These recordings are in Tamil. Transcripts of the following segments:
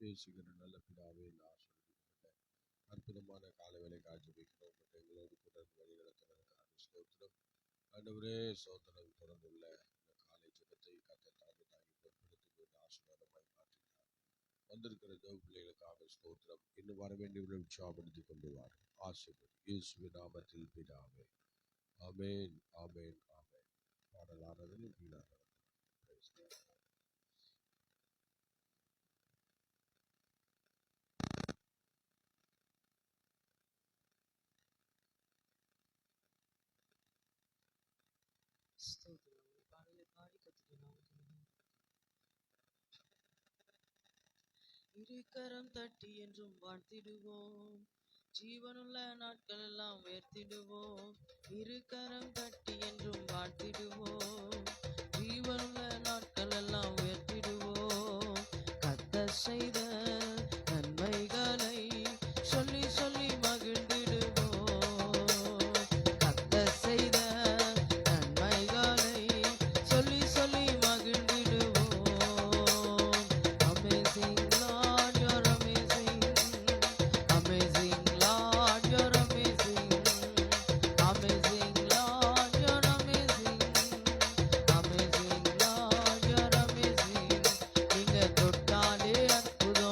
பேசுகிற நல்ல பிதாவே ஆசீர்வதிக்கப்பட்ட அற்புதமான காலவேளை காட்சிக்கிறோம். எங்களோடு கூட வழிநடத்துவதற்காக ஸ்தோத்திரம். ஆண்டவரே சோதனம் தொடர்ந்துள்ள இந்த காலை ஜெபத்தை கர்த்தர் தாங்கி பொறுப்படுத்தி ஆசீர்வாதமாய் மாற்றினார். வந்திருக்கிற தேவ பிள்ளைகளுக்காக ஸ்தோத்திரம். இன்னும் வர வேண்டியவர்களை உற்சாகப்படுத்தி கொண்டு வார். ஆசீர்வதி இயேசுவின் நாமத்தில் பிதாவே. ஆமென், ஆமென், ஆமென். பாடலானதில் வீணாக இருக்கரம் தட்டி என்றும் வாழ்த்திடுவோம், ஜீவனுள்ள நாட்கள் எல்லாம் உயர்த்திடுவோம். இருக்கரம் தட்டி என்றும் வாழ்த்திடுவோம், ஜீவனுள்ள நாட்கள் எல்லாம் உயர்த்திடுவோம். கர்த்தர் செய்த நன்மைகளை சொல்லி சொல்லி மகிழ்ந்திடுவோம். கர்த்தர் செய்த நன்மைகளை சொல்லி சொல்லி மகிழ்ந்திடுவோம். Amazing Lord, you're amazing. Amazing Lord, you're amazing. Amazing Lord, you're amazing. Amazing Lord, you're amazing. நீங்க தொட்டாலே அற்புதம்,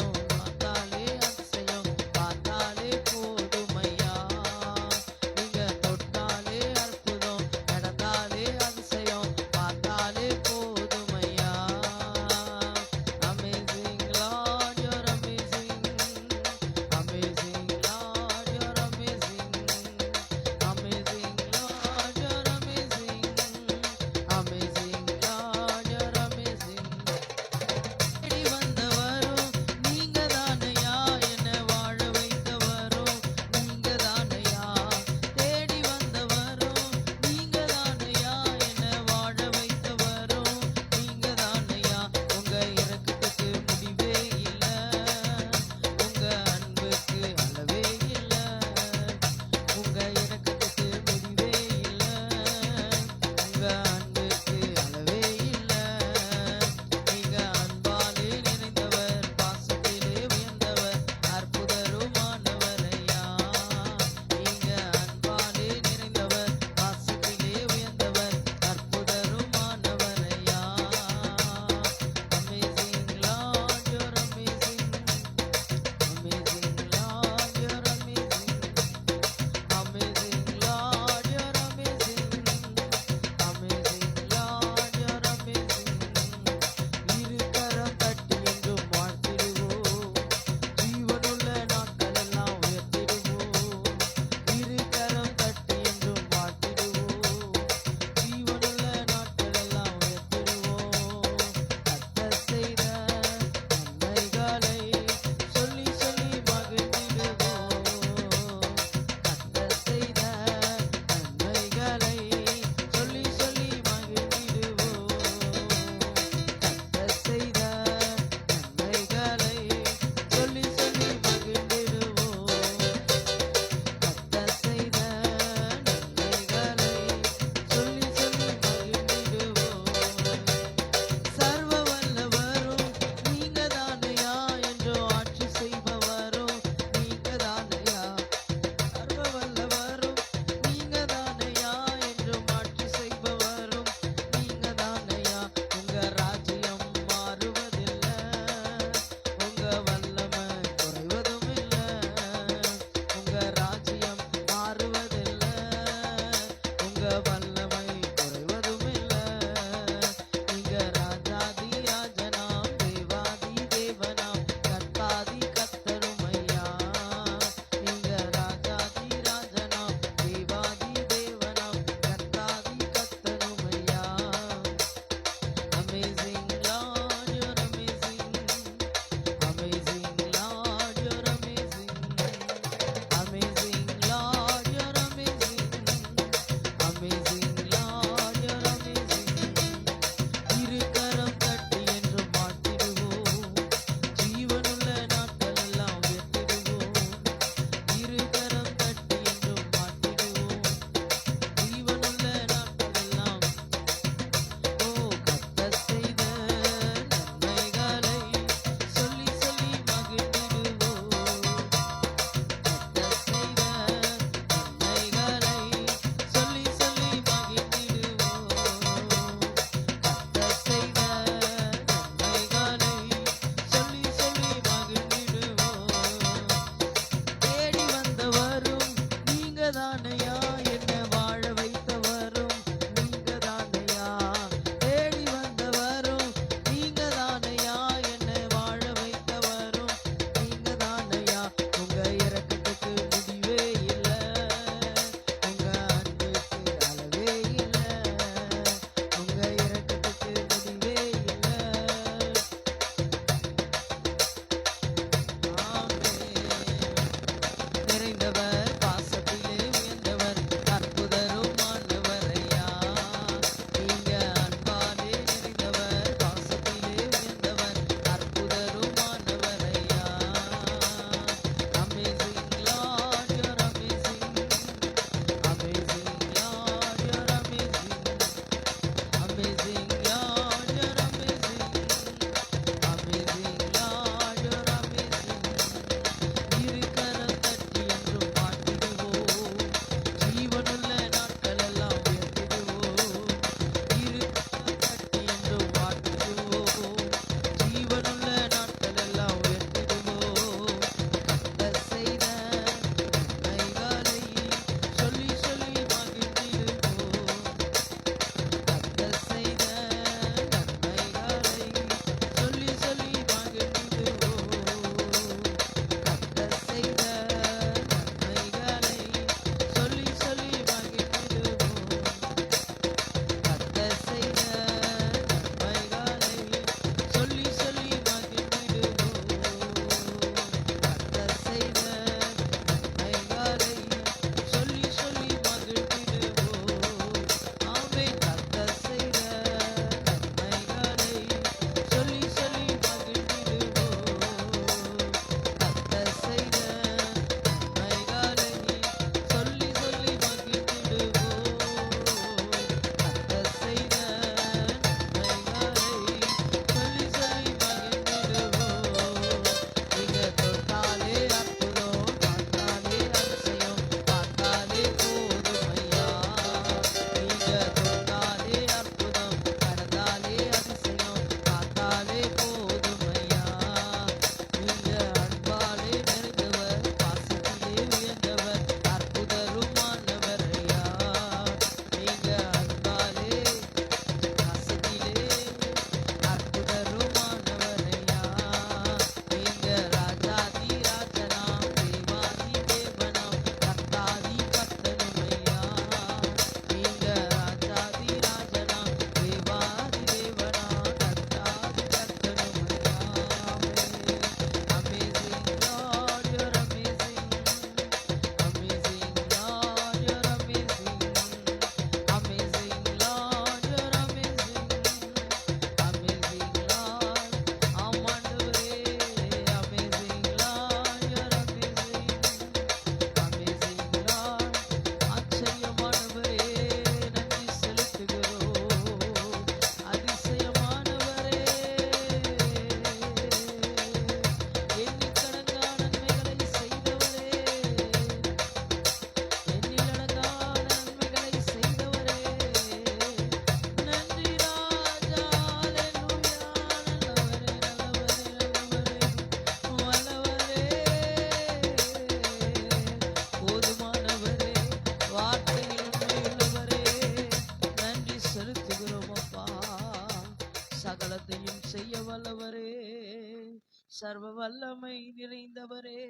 சர்வ வல்லமை நிறைந்தவரே,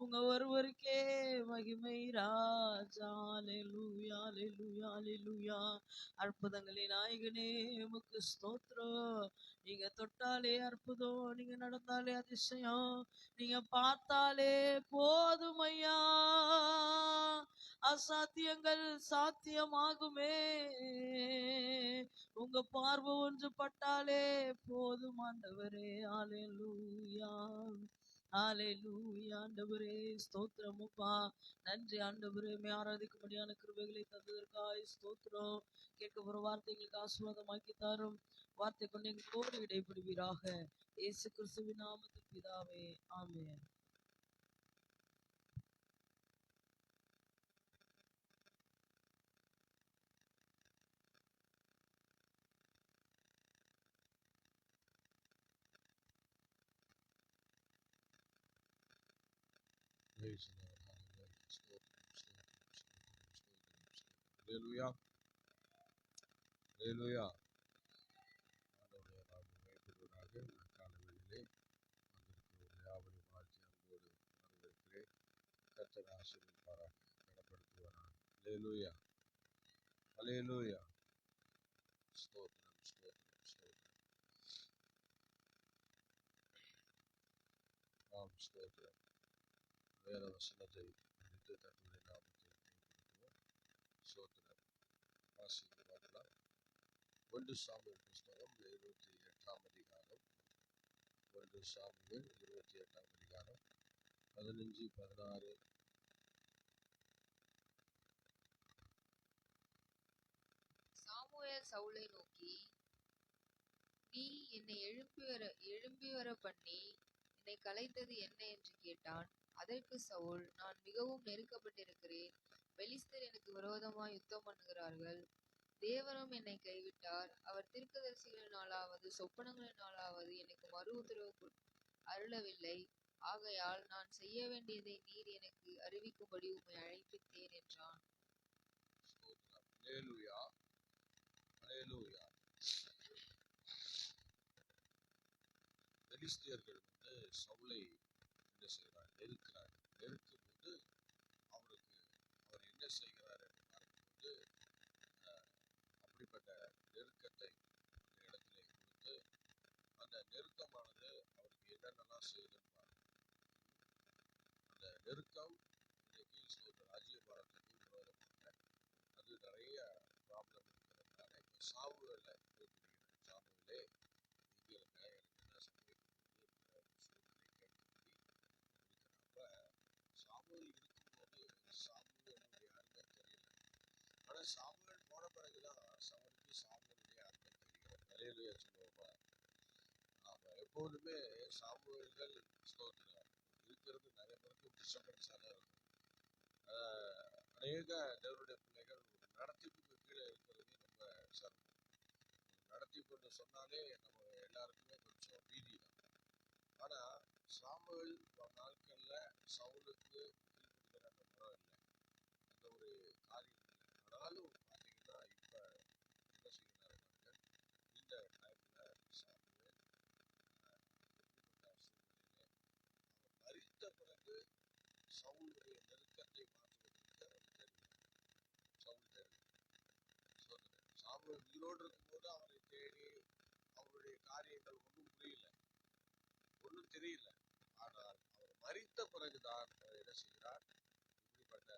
உங்க ஒருவருக்கே மகிமை ராஜா. அல்லேலூயா, அல்லேலூயா, அல்லேலூயா. அற்புதங்களின் நாயகனே உமக்கு ஸ்தோத்திரம். நீங்க தொட்டாலே அற்புதம், நீங்க நடந்தாலே அதிசயம், நீங்க பார்த்தாலே போதும் ஐயா. அசாத்தியங்கள் சாத்தியமாகுமே. உங்க பார்வை ஒன்று பட்டாலே போதும் ஆண்டவரே. அல்லேலூயா, அல்லேலூயா. ஆண்டவரே ஸ்தோத்திரமுப்பா. நன்றி ஆண்டவரே. ஆராதிக்கும்படியான கிருபைகளை தந்ததற்காய் ஸ்தோத்திரம். கேட்க போற வார்த்தைகளுக்கு ஆசீர்வாதமாக்கி தாரும். வார்த்தை கொண்டு எங்களோடு இடைப்படுவீராக. இயேசு கிறிஸ்துவின் நாமத்தில் பிதாவே, ஆமென். Praise the Lord. Hallelujah. ஸ்தோத்திரம், ஸ்தோத்திரம், ஸ்தோத்திரம், ஸ்தோத்திரம், ஸ்தோத்திரம். Hallelujah. Hallelujah. ஆண்டவருடைய நாமம் மகிமைப்படுவதாக. இந்த கால வேளையிலே வந்திருக்கிற யாவரையும் வாழ்த்தி அன்போடு வரவேற்கிறேன். கர்த்தர் ஆசீர்வதிப்பாராக, கனப்படுத்துவாராக. Hallelujah. Hallelujah. ஸ்தோத்திரம், ஸ்தோத்திரம், ஸ்தோத்திரம். ஆம், ஸ்தோத்திரம். வேத வசனத்தை படித்து கர்த்தருடைய நாமத்தை மகிமைப்படுத்துவோம். ஸ்தோத்திரம். வாசித்து பார்க்கலாம். 1 சாமுவேல் புஸ்தகம் 28ஆம் அதிகாரம். 1 சாமுவேல் 28ஆம் அதிகாரம் 15, 16. சாமுவேல் சவுலை நோக்கி, நீ என்னை எழும்பி வர பண்ணி என்னை கலைத்தது என்ன என்று கேட்டான். அதற்கு சவுல், நான் மிகவும் நெருக்கப்பட்டிருக்கிறேன். பெலிஸ்தர் எனக்கு விரோதமாய் யுத்தம் பண்ணுகிறார்கள். தேவனும் என்னை கைவிட்டார். அவர் தீர்க்கதரிசிகளினாலாவது சொப்பனங்களினாலாவது எனக்கு மறு உத்தரவு அருளவில்லை. ஆகையால் நான் செய்ய வேண்டியதை நீர் எனக்கு அறிவிக்கும்படி உம்மை அழைப்பித்தேன் என்றான். ஸ்தோத்திரம். ஹல்லேலூயா. ஹல்லேலூயா. பெலிஸ்தியர்கள் சவுலை என்ன செய்கிறார்? நெருக்கிறார். நெருக்கும் போது அவர் என்ன செய்கிறார் என்று பார்க்கும்போது, அப்படிப்பட்ட நெருக்கத்தை அந்த இடத்திலே கொடுத்து, அந்த நெருக்கமானது அவருக்கு என்னென்னலாம் செய்யுதுன்னு பாருங்க. அந்த நெருக்கம் இன்னைக்கு ராஜ்யபாரத்துக்கு விரோதமாக அது நிறைய ப்ராப்ளம் இருக்கிறதுனால இப்போ சாமுவேலை குறிப்பிடுகிறார். சாமுவேலே இங்கே இருக்க, எனக்கு என்ன சம்பவிக்க போகுது என்கிற ஒரு சூழ்நிலை கேட்கும்படி கொடுக்குறப்ப, சாமுவேல் இருக்கும்போது சாமுவேலுடைய அருமை தெரியல. ஆனால் சாமுவேல் போன பிறகுதான் சவுலுக்கு சாமுவேலுடைய அருமை தெரிகிறது. நிலையிலேயே சொல்லுவோமா? ஆமா, எப்போதுமே சாமுவேல்கள் ஸ்தோத்திரம் இருக்கிறது நிறைய பேருக்கு டிஸ்டர்பன்ஸாக தான் இருக்கும். அநேக தேவனுடைய பிள்ளைகள் நடத்திப்புக்கு கீழே இருக்கிறது ரொம்ப சிரமம். நடத்திப்புன்னு சொன்னாலே நம்ம எல்லாருக்குமே கொஞ்சம் பீதி தான். ஆனா சாமுவேல் நாட்கள்ல சவுலுக்கு கீழ்ப்படுகிற அந்த மனம் இல்லை, அந்த ஒரு காரியம் இல்லை. ஆனாலும் பார்த்தீங்கன்னா இப்ப என்ன செய்கிறாரு பாருங்க, இந்த டைம்ல சாமுவேல் எப்படிப்பட்ட சூழ்நிலையிலே அவர் மரித்த பிறகு சவுலுடைய நெருக்கத்தை மாற்றுவதற்கு அவர் தேடுகிறார். சவுல் தேடுகிறார். சாமுவேல் உயிரோடு இருக்கும்போது அவரை தேடி அவருடைய காரியங்கள் ஒன்றும் புரியல, ஒன்றும் தெரியல. ஆனால் அவர் மரித்த பிறகுதான் அவர் என்ன செய்கிறார்? இப்படிப்பட்ட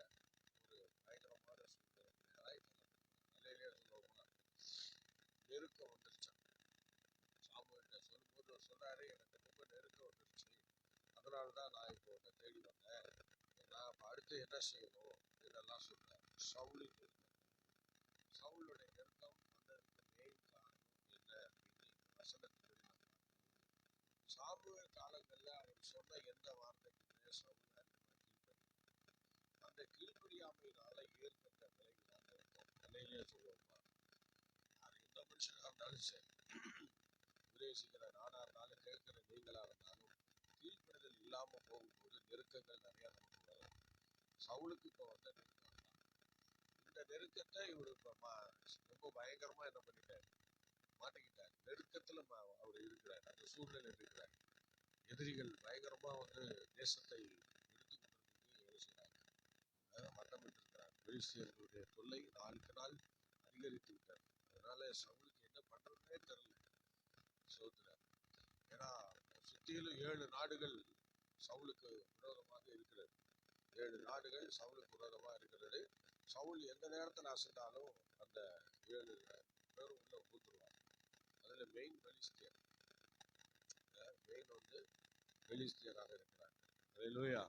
ஒரு பயங்கரமான சூழ்நிலையாய் நிலையிலே சொல்லுவோமா, நெருக்கம் வந்துருச்சான். சாமுவேல்கிட்ட சொல்லும்போது அவர் சொல்றாரு, எனக்கு ரொம்ப நெருக்கம் வந்துருச்சு, அதனால்தான் நான் இப்போ உன்னை தேடி வந்தேன், நான் இப்போ அடுத்து என்ன செய்யணும் இதெல்லாம் சொல்றாரு. சவுலுக்கு சவுளுடைய நெருக்கம் வந்ததற்கு மெயின் காரணம் என்ன அப்படின்னு இந்த வசனத்தின்படி நாம் பார்க்கணும். சாமுவேல் காலங்கள்ல அவர் சொன்ன எந்த வார்த்தைக்குமே சவுல் அதிகமாக கீழ்ப்படியும். அந்த கீழ்ப்படியாமையினால ஏற்பட்ட விளைவுதான் நெருக்கம். நிலையிலே சொல்லுவோமா, அது எந்த மனுஷனாக இருந்தாலும் சரி, உபதேசிக்கிற நானா இருந்தாலும் கேட்கிற நீங்களா இருந்தாலும் கீழ்ப்படிதல் இல்லாம போகும்போது நெருக்கங்கள் நிறைய நமக்கு வரும். சவுலுக்கு இப்போ வந்த நெருக்கம் தான். இந்த நெருக்கத்தை இவர் இப்போ ரொம்ப பயங்கரமா என்ன பண்ணிட்டார்? மாட்டிக்கிட்டார். நெருக்கத்துல அவர் இருக்கிறார், அந்த சூழ்நிலை இருக்கிறார். எதிரிகள் பயங்கரமா தேசத்தை எடுத்து கொண்டிருக்கு என்ன செய்றாங்க, வட்டமிட்டு இருக்கிறாங்க. பெலிஸ்தியர்களுடைய தொல்லை நாளுக்கு நாள் அதிகரித்து விட்டது. அதனால சவுலுக்கு என்ன பண்றதுன்னே தெரியல. சோதரர், ஏன்னா சுத்தியிலும் 7 நாடுகள் சவுலுக்கு விரோதமாக இருக்கிறது. 7 நாடுகள் சவுலுக்கு விரோதமா இருக்கிறது. சவுல் எந்த நேரத்தில் அசைந்தாலும் அந்த 7 பேரும் உள்ள ஊத்துருவாங்க. அதுல மெயின் பெலிஸ்தியர், பெலிஸ்தியராக இருக்கிறாங்க. அல்லேலூயா.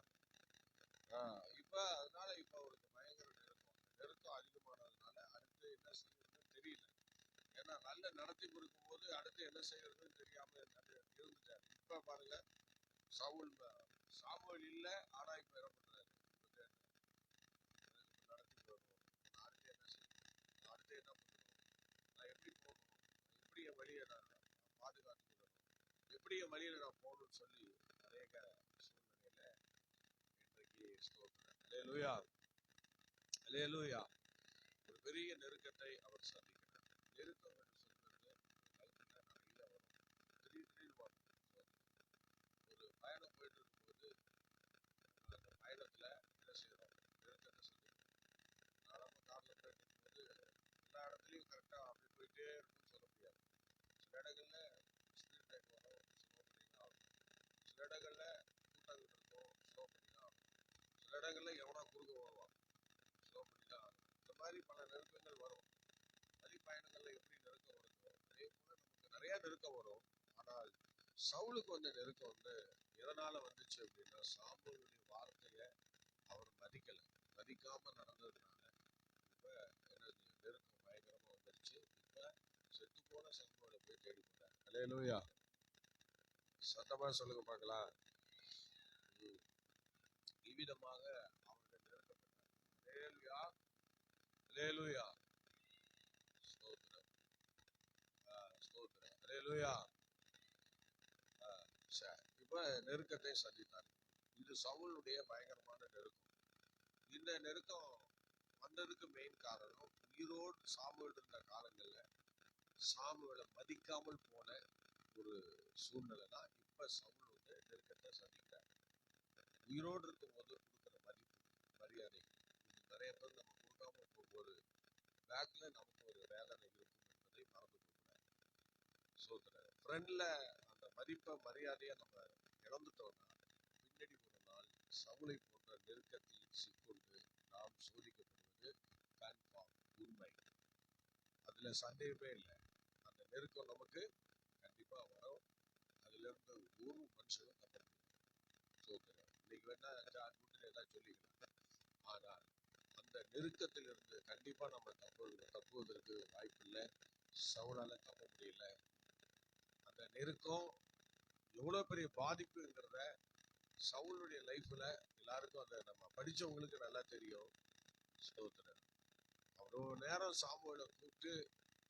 இப்ப அதனால இப்ப அவருக்கு பயங்கர நெருக்கம் அதிகமானதுனால அடுத்து என்ன செய்யறதுன்னு தெரியல. ஏன்னா நல்ல நடத்தி கொடுக்கும் போது அடுத்து என்ன செய்யறதுன்னு தெரியாம இருந்துட்டாரு. இப்ப பாருங்க, சாமுவேல் இல்ல, ஆனா இப்ப என்ன பண்றாரு, நடத்தி வரணும், அடுத்து என்ன செய்யணும், அடுத்து என்ன பண்ணணும், நான் எப்படி போகணும், எப்படி என் வழியை நான் பாதுகாத்துக்கணும், எப்படி என் வழியில நான் போகணும்னு சொல்லி அநேக சூழ்நிலையில இன்றைக்கு ஸ்தோத்திரம். அல்லேலூயா, அல்லேலூயா. ஒரு பெரிய நெருக்கத்தை அவர் சந்திக்கிறார். நெருக்கம் என்று சொல்றது லைஃப்ல நிறைய வரும், திடீர்னு வரும். ஒரு பயணம் போயிட்டு இருக்கும்போது அந்த பயணத்துல என்ன செய்யறோம், நெருக்கத்தை சந்திக்கிறோம். நம்ம கார்ல போயிட்டு இருக்கும்போது எல்லா இடத்துலயும் கரெக்டா அப்படி போயிட்டே இருக்கும்னு சொல்ல முடியாது. சில இடங்கள்ல ஸ்பீட் பிரேக் வரும், ஸ்லோ பண்ணிதான் ஆகும். சில இடங்கள்ல கூட்டங்கள் இருக்கும், ஸ்லோ பண்ணிதான் ஆகும். சில இடங்கள்ல எவனா குறுக்க வருவான், ஸ்லோ பண்ணிதான் ஆகும். இந்த மாதிரி பல நெருக்கங்கள் வரும். பயணங்கள்ல எப்படி நெருக்கம் வருதோ அதே போல நமக்கு நிறைய நெருக்கம் வரும். ஆனால் சவுலுக்கு வந்த நெருக்கம் எதனால வந்துச்சு அப்படின்னா, சாமுவேலுடைய வார்த்தைய அவர் மதிக்காம நடந்ததுனால இப்ப என்னது நெருக்கம் பயங்கரமா வந்துருச்சு. இப்ப செத்து போன சாமுவேலை போய் தேடி போட்டார். அல்லேலூயா, சத்தமா சொல்லுங்க பார்க்கலாம். இவ்விதமாக அவர்கள் நெருக்கப்பட்டார். அல்லேலூயா, அல்லேலூயா, ஸ்தோத்திரம், ஸ்தோத்திரம், அல்லேலூயா. இப்ப நெருக்கத்தை சந்தித்தார். இது சவுலுடைய பயங்கரமான நெருக்கம். இந்த நெருக்கம் வந்ததுக்கு மெயின் காரணம், உயிரோடு சாமுவேல் இருந்த காலங்கள்ல சாமுவேலை மதிக்காமல் போன ஒரு சூழ்நிலை தான் இப்ப சவுல் நெருக்கத்தை சந்திக்கிறார். உயிரோடு இருக்கும் போது கொடுக்கிற மதிப்பு, மரியாதை இது நிறைய பேர் நம்ம கொடுக்காம போகும்போது பேக்ல நமக்கு ஒரு வேதனை இருக்கும் என்பதை மறந்து போகிறார். சோதரர், ஃப்ரெண்ட்ல அந்த மதிப்பை மரியாதையை நம்ம இழந்துட்டோம்னா பின்னாடி ஒரு நாள் சவுளை போன்ற நெருக்கத்தில் சிக்கொண்டு நாம் சோதிக்கப்படுவது கன்ஃபார்ம், உண்மை. அதுல சந்தேகமே இல்லை. அந்த நெருக்கம் நமக்கு கண்டிப்பா வரும். அதுல இருந்து ஒரு மனுஷனும் தப்ப முடியும். சோதரர், இன்னைக்கு வேணா ஏதாவது சொல்லிக்கலாம். ஆனால் அந்த நெருக்கத்தில் இருந்து கண்டிப்பா நம்ம தப்புவதற்கு வாய்ப்பு இல்லை. சவுலால தப்ப முடியல. அந்த நெருக்கம் எவ்வளவு பெரிய பாதிப்புங்கிறத சவுலுடைய லைஃப்ல எல்லாருக்கும் அந்த நம்ம படிச்சவங்களுக்கு நல்லா தெரியும். ஸ்தோத்திரம். அவ்வளோ நேரம் சாமுவேலை கூப்பிட்டு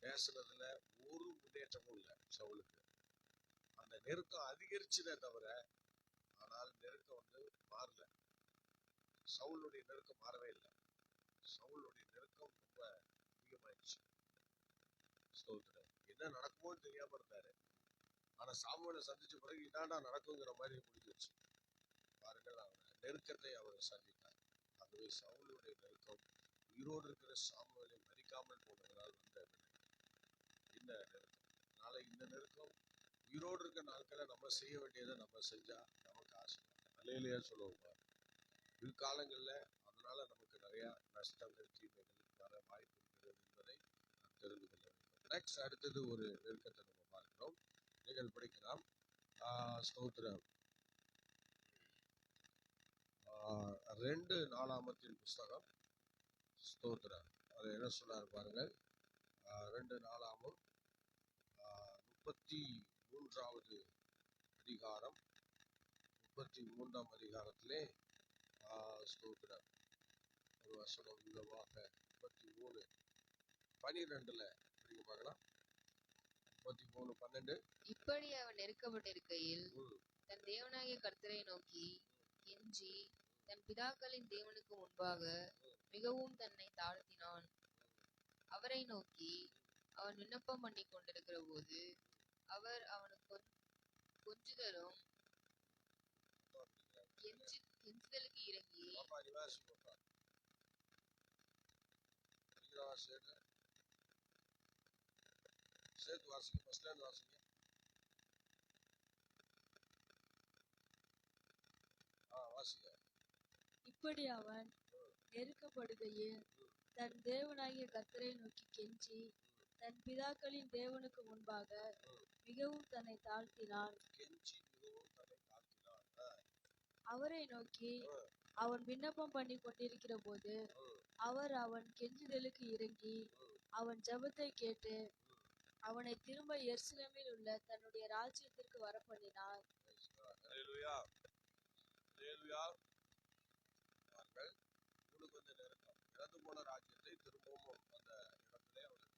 பேசுனதுல ஒரு முன்னேற்றமும் இல்லை சவுலுக்கு. அந்த நெருக்கம் அதிகரிச்சதே தவிர, ஆனால் நெருக்கம் மாறல. சவுலுடைய நெருக்கம் மாறவே இல்லை. சவுலுடைய நெருக்கம் ரொம்ப அதிகமாயிடுச்சு. ஸ்தோத்திரம். என்ன நடக்குமோன்னு தெரியாம இருந்தாரு. ஆனா சாமுவேலை சந்திச்ச பிறகு இதாண்டா நடக்குங்கிற மாதிரி முடிஞ்சிருச்சு. பாருங்கள், அவர் நெருக்கத்தை அவர் சந்தித்தார். ஆகவே சவுலுடைய நெருக்கம் உயிரோடு இருக்கிற சாமுவேலை மதிக்காமல் போனதனால் வந்த இந்த நெருக்கம். அதனால இந்த நெருக்கம் உயிரோடு இருக்கிற நாட்களை நம்ம செய்ய வேண்டியதை நம்ம செஞ்சா நமக்கு ஆசீர்வாதம். அல்லேலூயா சொல்லுவோம். பிற்காலங்கள்ல அதனால நமக்கு நிறைய நஷ்டங்கள், தீமைகள் வர வாய்ப்பு இருக்கிறது என்பதை நாம் தெரிந்து கொள்ள வேண்டும். நெக்ஸ்ட் அடுத்தது ஒரு நெருக்கத்தை நம்ம பார்க்கிறோம். நீங்கள் படிக்கலாம். ஸ்தோத்திரம். 2 நாளாகமத்தின் புஸ்தகம். ஸ்தோத்திரம். அது என்ன சொன்னார் பாருங்கள். 2 நாளாகமம் 33வது அதிகாரம், 33ஆம் அதிகாரத்திலே ஸ்தோத்திரம் ஒரு வசனம் விதமாக 33:12 படிக்க பார்க்கலாம். 33:12. இப்படி அவன் நெருக்கப்பட்டிருக்கையில் தன் தேவனாகிய கர்த்தரை நோக்கி கெஞ்சி தன் பிதாக்களின் தேவனுக்கு முன்பாக மிகவும் தன்னை தாழ்த்தினான். அவரை நோக்கி அவன் விண்ணப்பம் பண்ணி கொண்டிருக்கிற போது அவர் அவனுக்கு கொஞ்சுதலும் அப்பா நீ வாசிப்பா சேர்த்து வாசிங்க, ஃபர்ஸ்ட் லைன் வாசிங்க. வாசிங்க. இப்படி அவன் நெருக்கப்படுகையில் தன் தேவனாகிய கர்த்தரை நோக்கி கெஞ்சி தன் பிதாக்களின் தேவனுக்கு முன்பாக மிகவும் தன்னை தாழ்த்தினான். அவரை நோக்கி அவன் விண்ணப்பம் பண்ணி கொண்டிருக்கிற போது அவர் அவன் கெஞ்சுதலுக்கு இறங்கி அவன் ஜெபத்தை கேட்டு அவனை திரும்ப எருசலேமில் உள்ள தன்னுடைய ராஜ்யத்திற்கு வரப்பண்ணினார். உங்களுக்கு வந்து நெருக்கம் இறந்து போன ராஜ்யத்தை திரும்பவும் அந்த இடத்துல அவனுக்கு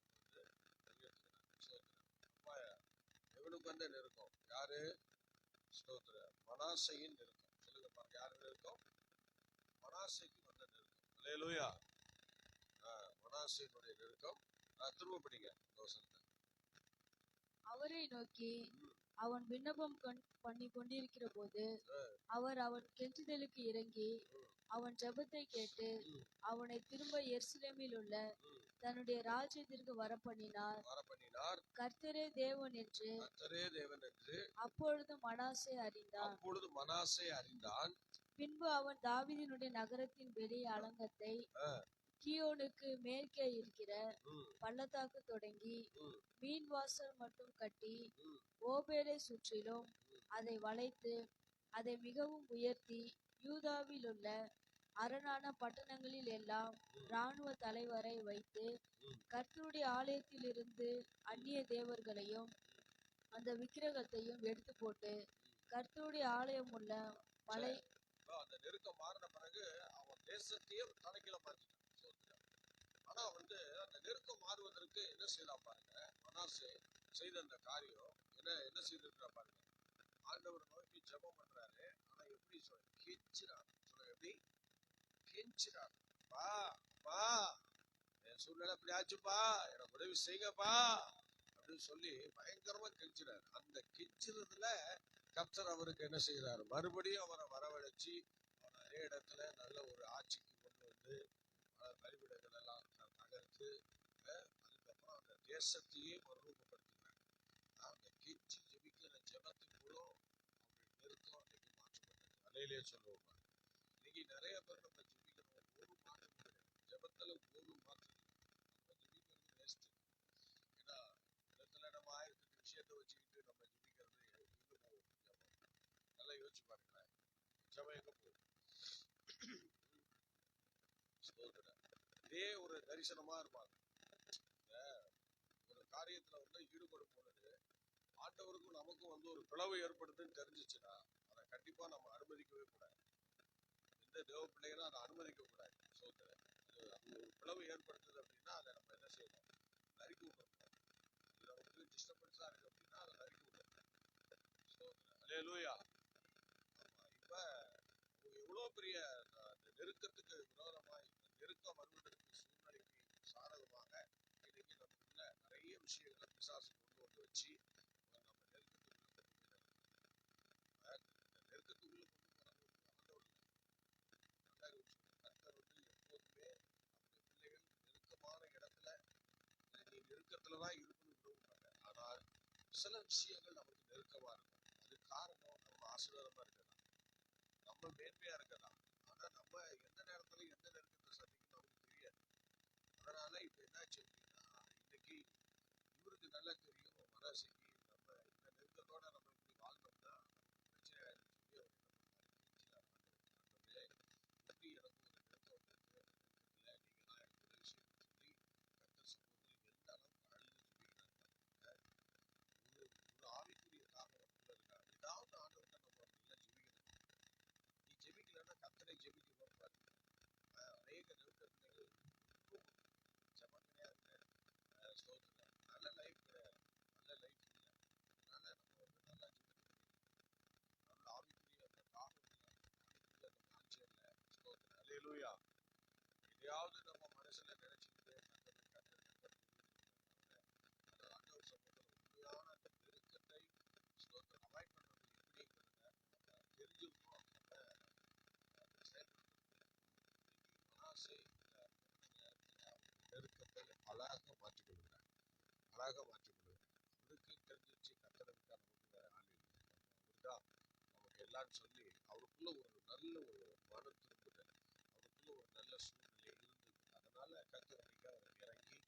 இவனுக்கு வந்து நெருக்கம் யாரு? ஸ்தோத்திர மனாசையின் நெருக்கம். சொல்லுங்க பாருங்க, யாரு நெருக்கம்? மனாசைக்கு வந்த நெருக்கம். அல்லேலூயா. மனாசையினுடைய நெருக்கம். திரும்ப படிங்க இந்த வசனத்தை. அவரை நோக்கி அவன் விண்ணப்பம் பண்ணி கொண்டிருக்கிற போது அவர் அவன் கெஞ்சுதலுக்கு இறங்கி அவன் ஜெபத்தை கேட்டு அவனை திரும்ப எருசலேமில் உள்ள தன்னுடைய ராஜ்யத்திற்கு வரப்பண்ணினார். கர்த்தரே தேவன் என்று அப்பொழுது மனாசே அறிந்தான். பின்பு அவன் தாவீதினுடைய நகரத்தின் வெளி அலங்கத்தை கியோனுக்கு மேற்கே இருக்கிற பள்ளத்தாக்கு தொடங்கி மீன் வாசல் மட்டும் கட்டி ஓபேலை சுற்றிலும் அதை வளைத்து அதை மிகவும் உயர்த்தி யூதாவில் உள்ள அரணான பட்டணங்களில் எல்லாம் இராணுவ தலைவரை வைத்து கர்த்தருடைய ஆலயத்தில் இருந்து அந்நிய தேவர்களையும் அந்த விக்கிரகத்தையும் எடுத்து போட்டு கர்த்தருடைய ஆலயம் உள்ள மலை அந்த நெருக்கம் மாறின பிறகு அவன் தேசத்தையே தலைக்கீழ மாத்திட்டான். ஆனா வந்து அந்த நெருக்கம் மாறுவதற்கு என்ன செய்யலாம் பாருங்க. மனாசே செய்த அந்த காரியம் என்ன செய்திருக்கிறா பாருங்க. ஆண்டவர் நோக்கி ஜெபம் பண்றாரு. ஆனா எப்படி கெஞ்சிறான். எப்படி கெஞ்சிறான். பா பா என் சூழ்நிலை இப்படி ஆச்சுப்பா, எனக்கு உதவி செய்யுங்கப்பா அப்படின்னு சொல்லி பயங்கரமா கெஞ்சிறாரு. அந்த கெஞ்சுறதுல கர்த்தர் அவருக்கு என்ன செய்யறாரு, மறுபடியும் அவரை வரவழைச்சு அதே இடத்துல நல்ல ஒரு ஆட்சிக்கு கொண்டு வந்து பலிபீடங்கள் எல்லாம் தகர்த்து அதுக்கப்புறம் அந்த தேசத்தையே மறுரூபப்படுத்துகிறார். அந்த கெஞ்சி ஜெபிக்கிற ஜெபத்தின் மூலம் அவருடைய நெருக்கம் இன்னைக்கு மாற்றப்பட்டது. அலையிலேயே சொல்லுவோம். இன்னைக்கு நிறைய பேர் நம்ம ஜெபிக்கிறோம், ஒரு மாற்றம் கிடையாது. ஜெபத்துல ஒரு மாற்றம் நம்ம ஜெபிக்கிறது வேஸ்ட். ஏன்னா இடத்துல நம்ம 1000 விஷயத்தை வச்சுக்கிட்டு நம்ம ஜெபிக்கிறது எங்க போகும்? ஜெபம் நல்லா யோசிச்சு பாருங்களேன். ஜெபம் எங்க போகும்? இதே ஒரு தரிசனமா இருப்பாங்க. ஒரு காரியத்துல வந்து ஈடுபடும் பொழுது ஆண்டவருக்கும் நமக்கும் வந்து ஒரு பிளவு ஏற்படுதுன்னு தெரிஞ்சிச்சுன்னா அதை கண்டிப்பா நம்ம அனுமதிக்கவே கூடாது. எந்த தேவ பிள்ளைகளும் அதை அனுமதிக்க கூடாது. அது ஒரு பிளவு ஏற்படுத்துது அப்படின்னா அதை நம்ம என்ன செய்யணும்? நறுக்கி விட்டுறோம். இது நமக்கு டிஸ்டர்பன்ஸா இருக்கு அப்படின்னா அதை நறுக்கி விட்டுறோம். அல்லேலூயா. இப்ப எவ்வளவு பெரிய நெருக்கத்துக்கு விரோதமா நெருக்கம் வருவதற்கு சூழ்நிலைக்கு சாதகமாக இன்னைக்கு நமக்குள்ள நிறைய விஷயங்களை பிசாசு கொண்டு வந்து வச்சு நம்ம நெருக்கத்துக்குள்ள நெருக்கத்துக்குள்ள கொண்டு போறது நல்ல கர்த்தர் வந்து எப்போதுமே நம்முடைய பிள்ளைகள் நெருக்கமான இடத்துல நெருக்கத்துலதான் இருக்குன்னு விரும்புவாங்க. ஆனால் சில விஷயங்கள் நமக்கு நெருக்கமா இருக்கும். அது காரணம் நம்ம ஆசீர்வாதமா இருக்கலாம், நம்ம மேன்மையா இருக்கலாம். ஆனா நம்ம எந்த நேரத்துல எந்த நெருக்கத்தை சந்திக்கணும் நமக்கு தெரியாது. அதனால இப்ப என்னாச்சு அப்படின்னா இன்னைக்கு இவருக்கு நல்லா தெரியும் மனசுக்கு நம்ம இந்த நெருக்கத்தோட நம்ம இப்படி வாழ்ந்தோம்னா பிரச்சனை ஆயிடுச்சு சொல்லி அவர் என்ன பண்ணாரு? இப்படி எனக்கு ஒரு நெருக்கம் வந்திருக்கு, நெருக்கத்துல நீங்க தான் எனக்கு உதவி செய்யணும்னு சொல்லி கர்த்தர் சமூகத்தில் எந்த அளவுக்கு அழுது ஜெபிக்கிறாங்க. ஒரு ஆவிக்குரிய தாகம் நமக்குள்ள இருக்கா? ஏதாவது ஆண்டவர்கிட்ட நம்ம நல்லா ஜெபிக்கணும். நீ ஜெபிக்கலன்னா கர்த்தரை ஜெபிக்க போறாரு. அநேக நெருக்க பிள்ளைகள் ஜெபம் கிடையாது, ஸ்தோத்திரம் நல்ல லைஃப் கிடையாது, நல்ல லைஃப் இல்லை. அதனால நம்ம வந்து நல்லா ஜெபிக்கணும். நல்ல ஆவிக்குரிய அந்த தாகம் இல்லை, ஆவிக்குரிய அந்த வாஞ்சை இல்லை. ஸ்தோத்திரம் அல்லேலூயா. எதையாவது நம்ம மனசுல நினைச்சுக்கிட்டு அந்த ஆண்டவர் சமூகத்தில் உண்மையான அந்த நெருக்கத்தை ஸ்தோத்திரம் அவாய்ட் பண்றது எப்படிங்கிறத நம்ம தெரிஞ்சிருக்கோம். நம்ம செயல்படுத்தணும். மனாசே நெருக்கத்தை அழகாக மாற்றிக் கொள்கிறார், அழகாக மாற்றிக் கொள்கிறார். அவருக்கு தெரிஞ்சிச்சு கர்த்தரை விட்டா நமக்கு வேற ஆள் இல்லை, அவர்தான் நமக்கு எல்லாம் சொல்லி அவருக்குள்ள ஒரு நல்ல ஒரு மனம் திரும்புதல், அவருக்குள்ள ஒரு நல்ல சூழ்நிலை இருந்தது. அதனால கர்த்தர் அவர் இறங்கி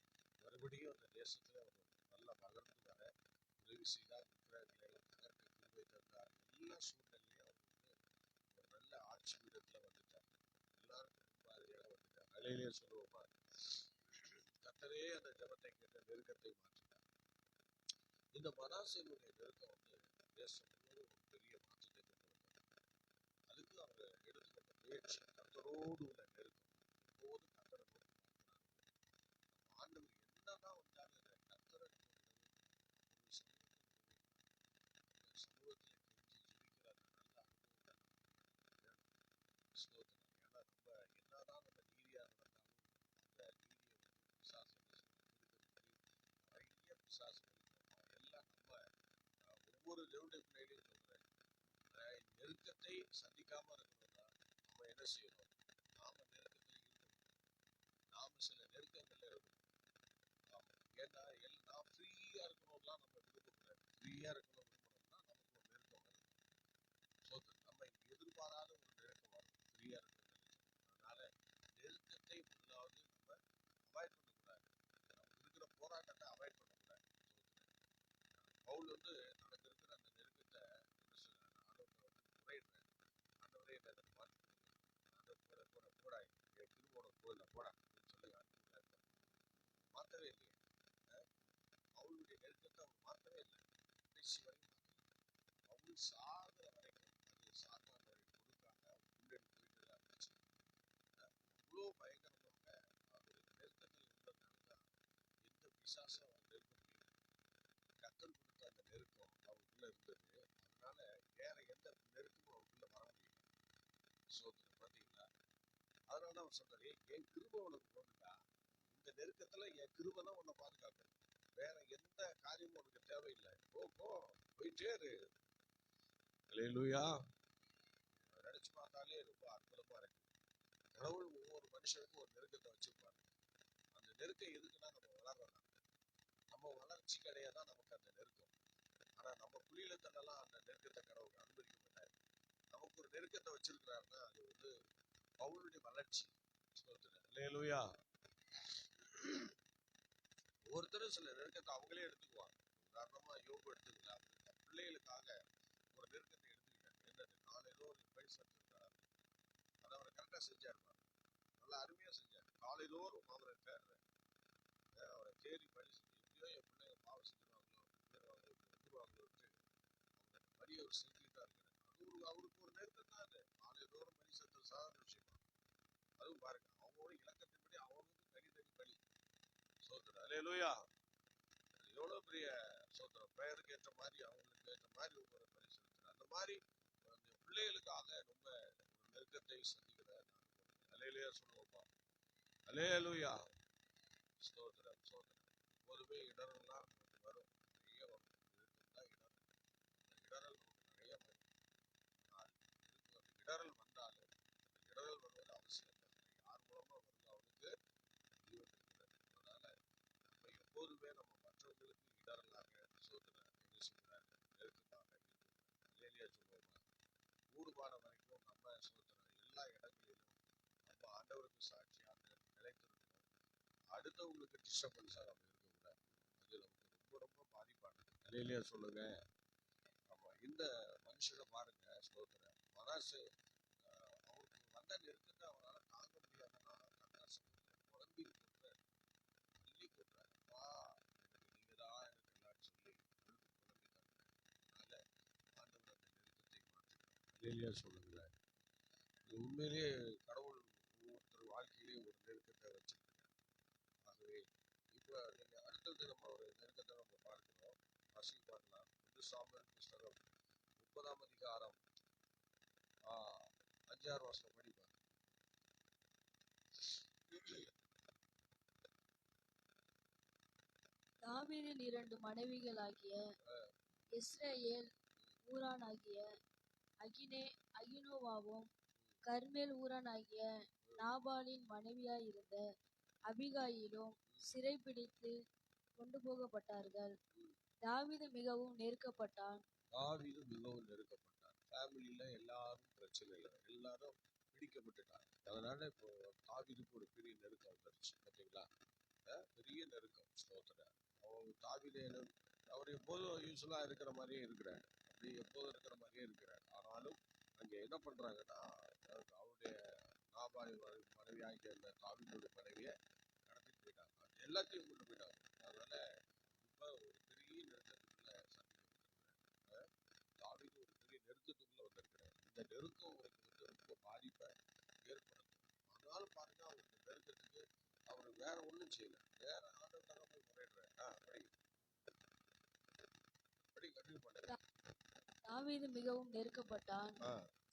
மறுபடியும் அந்த தேசத்துல அவர் நல்லா வளர்ந்து வர உதவி செய்தார். இருக்கிறவர்களெல்லாம் தகர்க்க கிருபை தந்தார். எல்லா சூழ்நிலையும் அவர் ஒரு நல்ல ஆட்சி பீடத்துல வந்துட்டார், எல்லாருக்கும் முன்மாதிரியாக வந்துட்டார். அலையிலே சொல்லுவோமா, கர்த்தரே அந்த ஜபத்தை கேட்ட நெருக்கத்தை மாற்றினார். இந்த மனாசேனுடைய நெருக்கம் தேசம் முழுவதும் ஒரு பெரிய மாற்றத்தை கொண்டு வந்தது. அதுக்கு அவர் எடுத்துக்கொண்ட முயற்சி கர்த்தரோடு உள்ள நெருக்கம். எப்போது கர்த்தரை நோக்கி பார்க்கிறார், ஆண்டவர் என்னதான் வந்தாலும் கர்த்தரை ஒரு சமூகத்துல கெஞ்சி ஜெபிக்கிற அந்த நல்ல அனுபவம் ஸ்தோத்திரம். ஏன்னா நம்ம என்னதான் நம்ம நீதியா நடந்தாலும் அந்த நீதியை பிசாசு நிறைய பிசாசுகள் எல்லாம் நம்ம ஒவ்வொரு தேவனுடைய பிள்ளைகளையும் சொல்றேன், நெருக்கத்தை சந்திக்காம இருக்கணும்னா நம்ம என்ன செய்யணும், நாம நெருக்கத்தில் இருக்கணும், நாம சில நெருக்கங்கள்ல இருக்கணும். ஆமா, ஏன்னா நான் ஃப்ரீயா இருக்கணும்லாம் நம்ம விரும்பக்கூடாது. ஃப்ரீயா இருக்கணும் விரும்பணும்னா நமக்கு ஒரு நெருக்கம் வரும். நம்ம எதிர்பாராத ஒரு நெருக்கம் வரும் ஃப்ரீயா இருக்கணும். அதனால நெருக்கத்தை முதலாவது நம்ம அவாய்ட் பண்ணக்கூடாது. நமக்கு இருக்கிற போராட்டத்தை அவாய்ட் பண்ணக்கூடாது. பவுல் தனக்கு இருக்கிற அந்த நெருக்கத்தை என்ன சொல்றாரு, ஆண்டவரை முறையிடுறேன், ஆண்டவரே என்ன மாற்றி கொடுங்க, போட போடா என் திருவோட கோயில போடா அப்படின்னு சொல்லி அனுப்பிவிடுறாரு. மாற்றவே இல்லையே, பவுலுடைய நெருக்கத்தை அவர் மாற்றவே இல்லை, கடைசி வரைக்கும் மாற்றல. பவுல் சாகிற வரைக்கும் அது சாத்தான் வரை கொடுக்காம அவர் முன்னேறி போயிட்டு தான் இருந்துச்சு. அவ்வளோ பயங்கரமாக அவர் நெருக்கத்தில் இருந்ததுனாலதான் எந்த பிசாசும் அவர் நெருக்க முடியல. கர்த்தர் கொடுத்த அந்த நெருக்கம் அவருக்குள்ள இருந்தது. அதனால வேற எந்த நெருக்கமும் அவருக்குள்ள வர முடியல. சோதனை பார்த்தீங்களா, அதனாலதான் அவர் சொல்றாரு, என் கிருபை உனக்கு போதுடா, இந்த நெருக்கத்துல என் கிருபை தான் உன்னை பாதுகாக்கணும், வேற எந்த காரியமும் உனக்கு தேவையில்லை, போயிட்டே இரு. அல்லேலூயா. நினைச்சு பார்த்தாலே ரொம்ப அற்புதமா இருக்கு. கடவுள் ஒவ்வொரு மனுஷனுக்கும் ஒரு நெருக்கத்தை வச்சிருப்பாங்க. அந்த நெருக்கம் எதுக்குன்னா நம்ம வளர்றோம், நம்ம வளர்ச்சிக்கு அடையதான் நமக்கு அந்த நெருக்கம். ஆனா நம்ம குழியில தள்ளலாம் அந்த நெருக்கத்தை கடவுள் அனுமதிக்க மாட்டாரு. நமக்கு ஒரு நெருக்கத்தை வச்சிருக்கிறாருன்னா அது பவுலுடைய வளர்ச்சி. அல்லேலூயா. ஒவ்வொருத்தரும் சில நெருக்கத்தை அவங்களே எடுத்துக்குவாங்க. உதாரணமா யோபு எடுத்துக்கலாம், பிள்ளைகளுக்காக ஒரு நெருக்கத்தை எடுத்துக்கிட்டாரு. என்னது, நாளையில ஒரு பைசா எடுத்துருக்காரு, அதை அவரை கரெக்டா செஞ்சாருப்பாரு, நல்லா அருமையா செஞ்சாரு. காலைதோறும் அவரை தேடுறேன், அவரை தேடி பழி செஞ்சு எப்படியோ என் பிள்ளைங்க பாவம் செஞ்சிருவாங்களோ வந்துருவாங்களோ அவங்க படி அவர் செஞ்சுட்டு தான் இருக்கிறேன். அது அவருக்கு ஒரு நெருக்கம் தான். அது காலைதோறும் பலி செலுத்துறது சாதாரண விஷயமா? அதுவும் பாருங்க, அவங்களோட இலக்கத்தின்படி அவங்களுக்கு தனித்தனி பலி. சோதனை அல்லேலூயா. எவ்வளவு பெரிய சோதனம், பெயருக்கு ஏற்ற மாதிரி அவங்களுக்கு ஏற்ற மாதிரி ஒவ்வொரு பலி செலுத்துறேன். அந்த மாதிரி அந்த பிள்ளைகளுக்காக ரொம்ப ஒரு நெருக்கத்தை சந்திக்கிற அல்லேலூயா சொல்லுவோப்பா. அல்லேலூயா. ஸ்தோத்திரம் ஸ்தோத்திரம். எப்போதுமே இடரெல்லாம் நமக்கு வரும், நிறைய வரும். இருக்கும்தான் இடர், அந்த இடரல் நமக்கு நிறைய வரும். ஆனால் இடரல் வந்தாலும் இடரல் வருவது அவசியம் இல்லை. யார் மூலமா வருது அவனுக்கு ஜீவன் இருக்கிறது. அதனால நம்ம எப்போதுமே நம்ம மற்றவங்களுக்கு இடரலாக சோதனை என்ன செய்கிறாங்க, நெருக்கமாக இருக்கிறாங்க. அல்லேலூயா சொல்லுவோமா. கூடுமான வரைக்கும் நம்ம சோதனை எல்லா இடங்களிலும் நம்ம ஆண்டவருக்கு சாட்சியாக நிலைத்திருக்கணும். அடுத்தவங்களுக்கு டிஸ்டர்பன்ஸா நம்ம இருக்கக்கூடாது. அது நமக்கு ரொம்ப ரொம்ப பாதிப்பானது. அல்லேலூயா சொல்லுங்க. ஆமா, இந்த மனுஷனை பாருங்க, ஸ்தோத்திர மனாசே அவருக்கு வந்த நெருக்கத்தை அவரால் தாங்க முடியாதுன்னா கர்த்தர் சமூகத்துல புலம்பி கொள்றாரு, அள்ளி கொள்றாரு. அப்பா, எனக்கு நீங்க தான் எனக்கு எல்லாம் சொல்லி புலம்பி தந்தாங்க. அதனால ஆண்டவர் அந்த நெருக்கத்தை மாற்றுகிறார். அல்லேலூயா சொல்லுங்களேன். உண்மையிலேயே கடவுள் ஒவ்வொருத்தர் வாழ்க்கையிலேயே ஒரு நெருக்கத்தை வச்சிருக்கிறார். ஆகவே இப்ப நீங்க அடுத்தது நம்ம ஒரு நெருக்கத்தை நம்ம பார்க்கிறோம், வாசிக்க பார்க்கலாம். 1 சாமுவேல் புஸ்தகம் 30ஆம் அதிகாரம் 5-6 வசனம் படிப்பாங்க. தாவீதின் 2 மனைவிகளாகிய இஸ்ரேல் ஊரானாகிய அகினோவாமும் கர்மேல் ஊரானாகிய நாபாலின் மனைவியாயிருந்த அபிகாயிலும் சிறைபிடித்து கொண்டு போகப்பட்டார்கள். தாவீது மிகவும் நெருக்கப்பட்டான். தாவீது மிகவும் நெருக்கப்பட்டார். ஃபேமிலியில எல்லாரும் பிரச்சனை இல்லை, எல்லாரும் பிடிக்கப்பட்டுட்டாங்க. அதனால இப்போ தாவீதுக்கு ஒரு பெரிய நெருக்கம் வந்துருச்சு. பார்த்தீங்களா? பெரிய நெருக்கம். ஸ்தோத்திரம். தாவீது அவர் எப்போதும் யூஸ்வலா இருக்கிற மாதிரியே இருக்கிறார், அப்படி எப்போதும் இருக்கிற மாதிரியே இருக்கிறார். ஆனாலும் அங்க என்ன பண்றாங்கன்னா, அவருடைய நாபால் மனைவியாகிய அந்த தாவீதுடைய மனைவியை கடத்திட்டு போயிட்டாங்க, எல்லாத்தையும் கொண்டு போயிட்டாங்க. அதனால இப்ப ஒரு பெரிய நெருக்கத்துக்குள்ள சந்திக்கிறார். தாவீது ஒரு பெரிய நெருக்கத்துக்குள்ள வந்திருக்கிறார். இந்த நெருக்கம் அவருக்கு ரொம்ப பாதிப்பை ஏற்படுத்தும். ஆனாலும் பாருங்க, அவர் இந்த நெருக்கத்துக்கு அவர் வேற ஒண்ணும் செய்யல, வேற ஆண்டவர்கிட்ட போய் முறையிடுறாரு. கண்டினியூ பண்ணுங்க. தாவீது மிகவும் நெருக்கப்பட்டான்.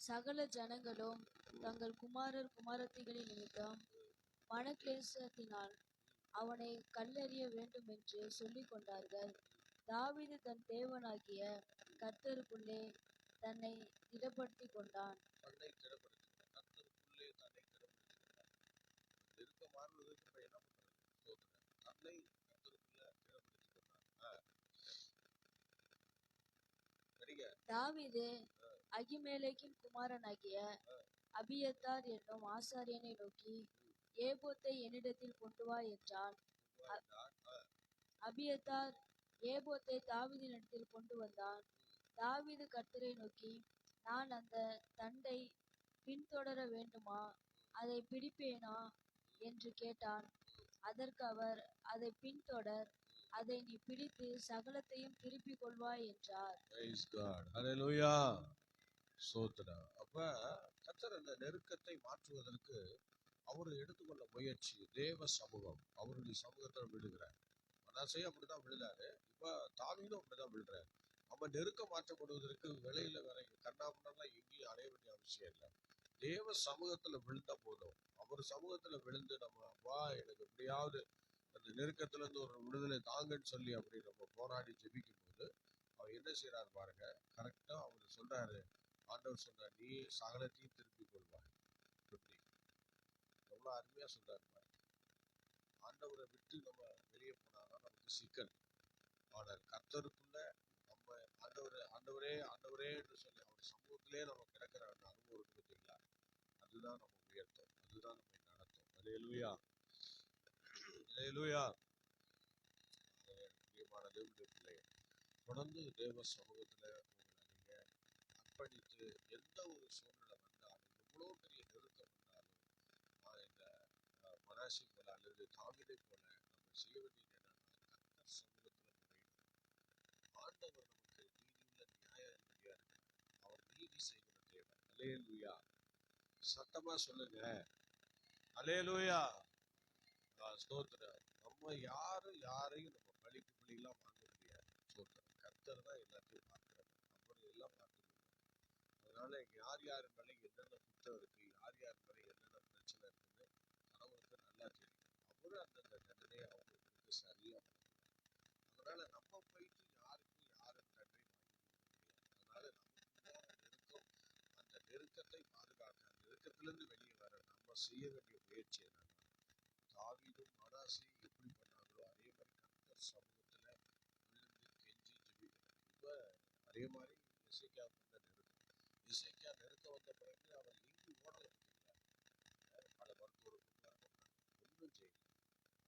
சகல ஜனங்களும் தங்கள் குமாரர் குமாரத்திகளின் நிமித்தம் மனக்லேசத்தினால் அவனை கல்லெறிய வேண்டும் என்று சொல்லிக் கொண்டார்கள். தாவீது தன் தேவனாகிய கர்த்தருக்குள்ளே தன்னை திடப்படுத்திக் கொண்டான். தாவீது அகிமெலேக்கின் குமாரனாகிய அபியத்தார் என்னும் ஆசாரியனை நோக்கி, ஏபோத்தை என்னிடத்தில் கொண்டு வா என்றான். அபியத்தார் ஏபோத்தை தாவீதினிடத்தில் கொண்டு வந்தான். தாவீது கர்த்தரை நோக்கி, நான் அந்த தண்டை பின்தொடர வேண்டுமா, அதை பிடிப்பேனா என்று கேட்டான். அதற்கு அவர், அதை பின்தொடர், அதை நீ பிடித்து சகலத்தையும் திருப்பிக் கொள்வாய் என்றார். அப்ப கர்த்தர் அந்த நெருக்கத்தை மாற்றுவதற்கு அவர் எடுத்துக்கொண்ட முயற்சி தேவ சமூகம். அவருடைய சமூகத்துல விழுகிறார். மனாசே அப்படிதான் விழுந்தாரு, இப்ப தாவீதும் அப்படிதான் விழுறாரு. நம்ம நெருக்கம் மாற்றப்படுவதற்கு விலையில வேற கண்ணாபுண்ணெல்லாம் எங்கேயும் அடைய வேண்டிய அவசியம் இல்லை. தேவ சமூகத்துல விழுந்த போதும், அவர் சமூகத்துல விழுந்து நம்ம வா எனக்கு எப்படியாவது அந்த நெருக்கத்துல இருந்து ஒரு விடுதலை தாங்கன்னு சொல்லி அப்படி நம்ம போராடி ஜெபிக்கும் போது அவர் என்ன செய்யறாரு பாருங்க. கரெக்டா அவர் சொல்றாரு, ஆண்டவர் சொல்றாரு, நீ சகலத்தையும் திருப்பிக் கொள்வாய். எப்படி எவ்வளவு அருமையா சொல்றாரு பாருங்க. ஆண்டவரை விட்டு நம்ம வெளியே போனாதான் நமக்கு சிக்கல். ஆனால் கர்த்தருக்குள்ள நம்ம ஆண்டவரே ஆண்டவரே என்று சொல்லி அவர் சமூகத்திலே நம்ம கிடக்கிற அந்த அனுபவம் இருக்கு பார்த்தீங்களா, அதுதான் நம்ம உயர்த்தும், அதுதான் நம்மை நடத்தும். அல்லேலூயா, அல்லேலூயா. பிரியமான தேவனுடைய பிள்ளையே, தொடர்ந்து தேவ சமூகத்துல உங்களை நீங்க அர்ப்பணித்து எந்த ஒரு சூழ்நிலை வந்தாலும், எவ்வளவு பெரிய நெருக்கம் வந்தாலும், இந்த மனாசே போல அல்லது தாவீதை போல நம்ம செய்ய வேண்டியது என்னன்னா, கர்த்தர் சமூகத்துல முறையிடும். ஆண்டவர் நமக்கு நீதியுள்ள நியாயாதிபதியா இருக்கிறார். அவர் நீதி செய்கிற தேவன். அல்லேலூயா. சத்தமா சொல்லுங்க, அல்லேலூயா. ஸ்தோத்திரம். நம்ம யாரையும் நம்ம பழிக்கு பழியெல்லாம் வாங்க முடியாது. ஸ்தோத்திரம். கர்த்தர் தான் எல்லாத்தையும் பார்க்கிறார், அவர் எல்லாம் பார்த்துக்கணும். அதனால யார் மேலே என்னென்ன குற்றம் இருக்கு, யார் மேலே என்னென்ன பிரச்சனை இருக்குன்னு கடவுளுக்கு நல்லா தெரியும். அவரு அந்தந்த தண்டனையை அவங்களுக்கு சரியா பண்ணுவார். அதனால நம்ம போயிட்டு யாரும் தண்டனை வாங்கி கொடுக்க முடியாது. அதனால நமக்கு நெருக்கம், அந்த நெருக்கத்தை பாதுகாக்க, அந்த நெருக்கத்திலிருந்து வெளியே வர நம்ம செய்ய வேண்டிய முயற்சி என்னன்னா, தாவீதும் மனாசேயும் எப்படி பண்ணாங்களோ அதே மாதிரி கர்த்தர் சமூகத்துல விழுந்து கெஞ்சி ஜெபிக்கணும். இப்ப அதே மாதிரி எசேக்கியா பண்ண நெருக்கம் வந்த பிறகு அவர் எங்கி ஓடல பார்த்தீங்களா. பல மருத்துவர்கள் ஒன்றும் செய்யல.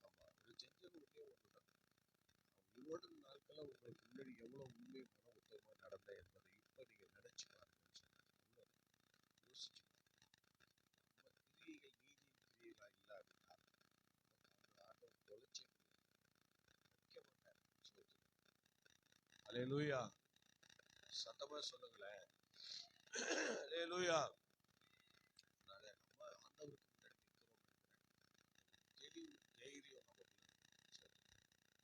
ஆமா, ஒரு செஞ்சது ஒன்றே ஒண்ணுதான். உங்களோட நாட்கள உங்களுக்கு முன்னாடி எவ்வளவு உண்மை மன உத்தரமா நடந்த என்பதை இப்ப நீங்க நினைச்சு பாருங்கன்னு சொன்னாங்க. யோசிச்சு பாருங்க. நம்ம கிரியைகள் நீதியின் கிரியைகளா இல்லாவிட்டால் ஆண்டவர் தொலைச்சே வைக்க மாட்டார். அல்லேலூயா. சத்தமா சொல்லுங்களேன், அல்லேலூயா. அதனால நம்ம ஆண்டவருக்கு முன்னாடி நிற்கிறோம், தெளிவு தைரியம்